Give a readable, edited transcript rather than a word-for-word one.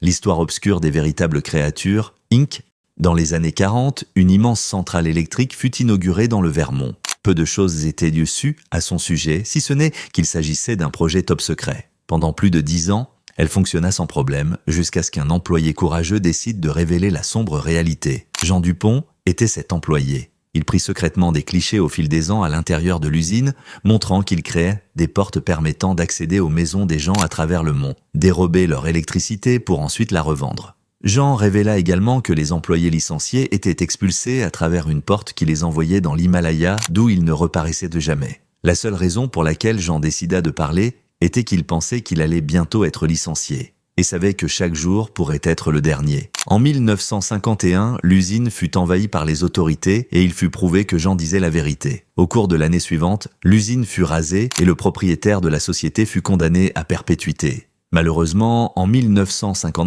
L'histoire obscure des véritables créatures, Inc. Dans les années 40, une immense centrale électrique fut inaugurée dans le Vermont. Peu de choses étaient dessus à son sujet, si ce n'est qu'il s'agissait d'un projet top secret. Pendant plus de 10 ans, elle fonctionna sans problème, jusqu'à ce qu'un employé courageux décide de révéler la sombre réalité. Jean Dupont était cet employé. Il prit secrètement des clichés au fil des ans à l'intérieur de l'usine, montrant qu'il créait des portes permettant d'accéder aux maisons des gens à travers le mont, dérober leur électricité pour ensuite la revendre. Jean révéla également que les employés licenciés étaient expulsés à travers une porte qui les envoyait dans l'Himalaya, d'où ils ne reparaissaient de jamais. La seule raison pour laquelle Jean décida de parler était qu'il pensait qu'il allait bientôt être licencié, et savait que chaque jour pourrait être le dernier. En 1951, l'usine fut envahie par les autorités et il fut prouvé que Jean disait la vérité. Au cours de l'année suivante, l'usine fut rasée et le propriétaire de la société fut condamné à perpétuité. Malheureusement, en 1953,